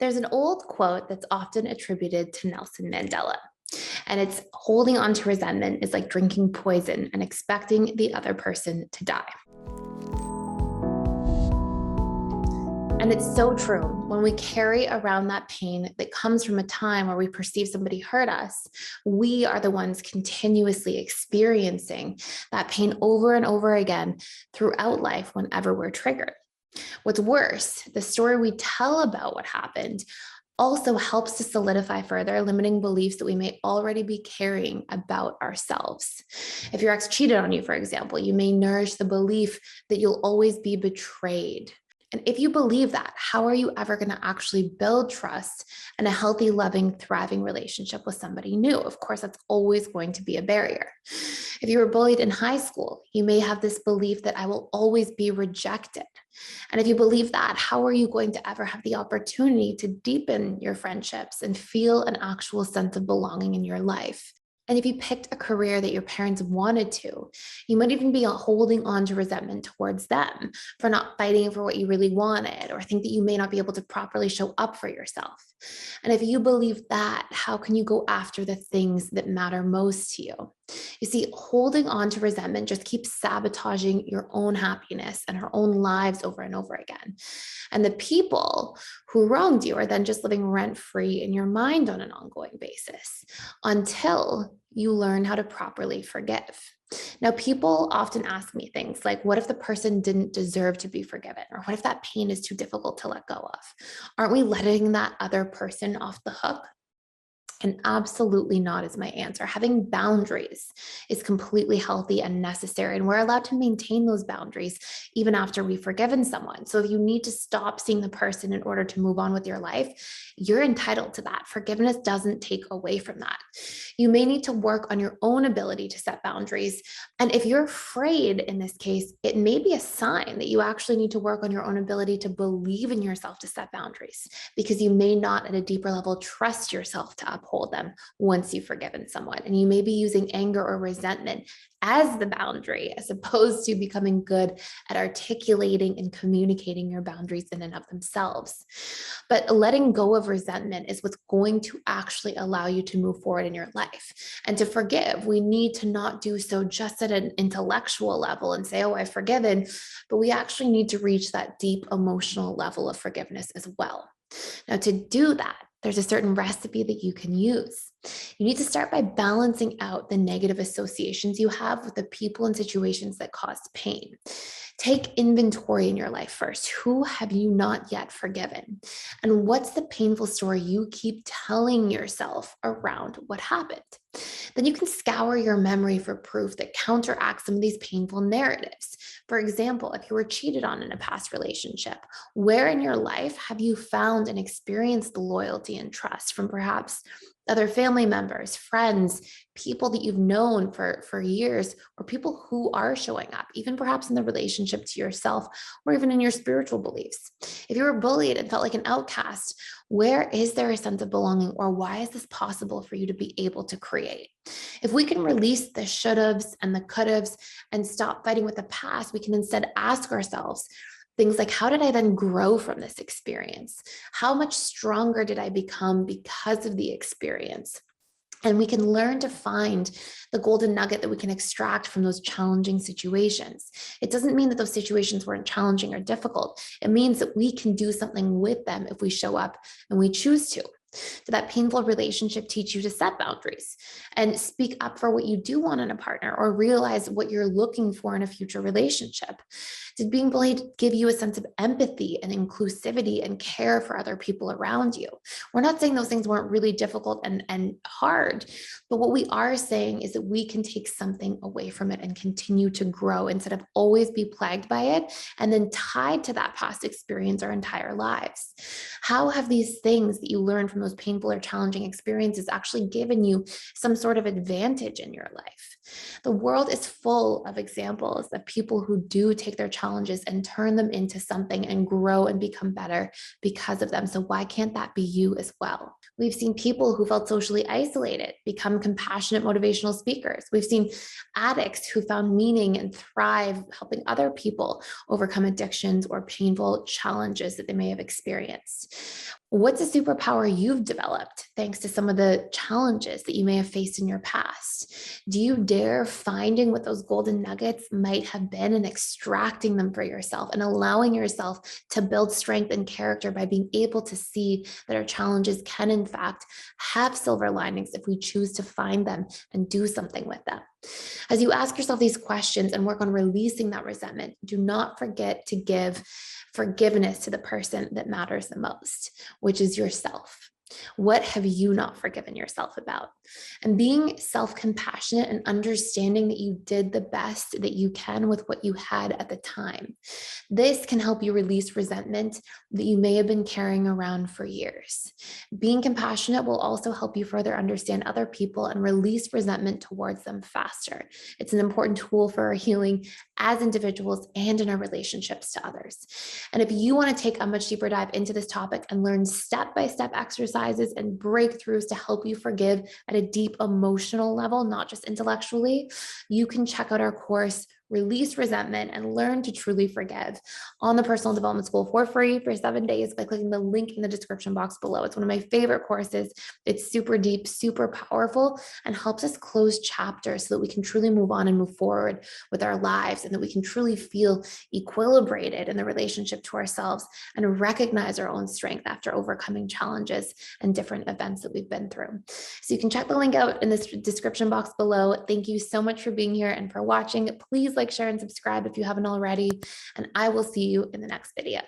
There's an old quote that's often attributed to Nelson Mandela, and it's holding on to resentment is like drinking poison and expecting the other person to die. And it's so true. When we carry around that pain that comes from a time where we perceive somebody hurt us, we are the ones continuously experiencing that pain over and over again throughout life whenever we're triggered. What's worse, the story we tell about what happened also helps to solidify further limiting beliefs that we may already be carrying about ourselves. If your ex cheated on you, for example, you may nourish the belief that you'll always be betrayed. And if you believe that, how are you ever going to actually build trust and a healthy, loving, thriving relationship with somebody new? Of course, that's always going to be a barrier. If you were bullied in high school, you may have this belief that I will always be rejected. And if you believe that, how are you going to ever have the opportunity to deepen your friendships and feel an actual sense of belonging in your life? And if you picked a career that your parents wanted to, you might even be holding on to resentment towards them for not fighting for what you really wanted, or think that you may not be able to properly show up for yourself. And if you believe that, how can you go after the things that matter most to you? You see, holding on to resentment just keeps sabotaging your own happiness and our own lives over and over again. And the people who wronged you are then just living rent-free in your mind on an ongoing basis until you learn how to properly forgive. Now, people often ask me things like, what if the person didn't deserve to be forgiven? Or what if that pain is too difficult to let go of? Aren't we letting that other person off the hook? And absolutely not is my answer. Having boundaries is completely healthy and necessary, and we're allowed to maintain those boundaries even after we've forgiven someone. So if you need to stop seeing the person in order to move on with your life, you're entitled to that. Forgiveness doesn't take away from that. You may need to work on your own ability to set boundaries. And if you're afraid in this case, it may be a sign that you actually need to work on your own ability to believe in yourself to set boundaries, because you may not at a deeper level trust yourself to uphold them once you've forgiven someone. And you may be using anger or resentment as the boundary, as opposed to becoming good at articulating and communicating your boundaries in and of themselves. But letting go of resentment is what's going to actually allow you to move forward in your life. And to forgive, we need to not do so just at an intellectual level and say, oh, I've forgiven, but we actually need to reach that deep emotional level of forgiveness as well. Now, to do that, there's a certain recipe that you can use. You need to start by balancing out the negative associations you have with the people and situations that caused pain. Take inventory in your life first. Who have you not yet forgiven? And what's the painful story you keep telling yourself around what happened? Then you can scour your memory for proof that counteracts some of these painful narratives. For example, if you were cheated on in a past relationship, where in your life have you found and experienced the loyalty and trust from perhaps other family members, friends, people that you've known for years, or people who are showing up, even perhaps in the relationship to yourself, or even in your spiritual beliefs? If you were bullied and felt like an outcast, where is there a sense of belonging, or why is this possible for you to be able to create? If we can release the should-haves and the could-haves and stop fighting with the past, we can instead ask ourselves things like, how did I then grow from this experience? How much stronger did I become because of the experience? And we can learn to find the golden nugget that we can extract from those challenging situations. It doesn't mean that those situations weren't challenging or difficult. It means that we can do something with them if we show up and we choose to. Did that painful relationship teach you to set boundaries and speak up for what you do want in a partner, or realize what you're looking for in a future relationship? Did being bullied give you a sense of empathy and inclusivity and care for other people around you? We're not saying those things weren't really difficult and hard, but what we are saying is that we can take something away from it and continue to grow instead of always be plagued by it and then tied to that past experience our entire lives. How have these things that you learned from those painful or challenging experiences actually given you some sort of advantage in your life? The world is full of examples of people who do take their challenges and turn them into something and grow and become better because of them. So why can't that be you as well? We've seen people who felt socially isolated become compassionate motivational speakers. We've seen addicts who found meaning and thrive helping other people overcome addictions or painful challenges that they may have experienced. What's a superpower you've developed thanks to some of the challenges that you may have faced in your past? Do you dare finding what those golden nuggets might have been and extracting them for yourself and allowing yourself to build strength and character by being able to see that our challenges can, in fact, have silver linings if we choose to find them and do something with them? As you ask yourself these questions and work on releasing that resentment, do not forget to give forgiveness to the person that matters the most, which is yourself. What have you not forgiven yourself about? And being self-compassionate and understanding that you did the best that you can with what you had at the time. This can help you release resentment that you may have been carrying around for years. Being compassionate will also help you further understand other people and release resentment towards them faster. It's an important tool for our healing as individuals and in our relationships to others. And if you want to take a much deeper dive into this topic and learn step-by-step exercises and breakthroughs to help you forgive at a deep emotional level, not just intellectually, you can check out our course, Release Resentment and Learn to Truly Forgive, on the Personal Development School for free for 7 days by clicking the link in the description box below. It's one of my favorite courses. It's super deep, super powerful, and helps us close chapters so that we can truly move on and move forward with our lives, and that we can truly feel equilibrated in the relationship to ourselves and recognize our own strength after overcoming challenges and different events that we've been through. So you can check the link out in the description box below. Thank you so much for being here and for watching. Please like, share, and subscribe if you haven't already, and I will see you in the next video.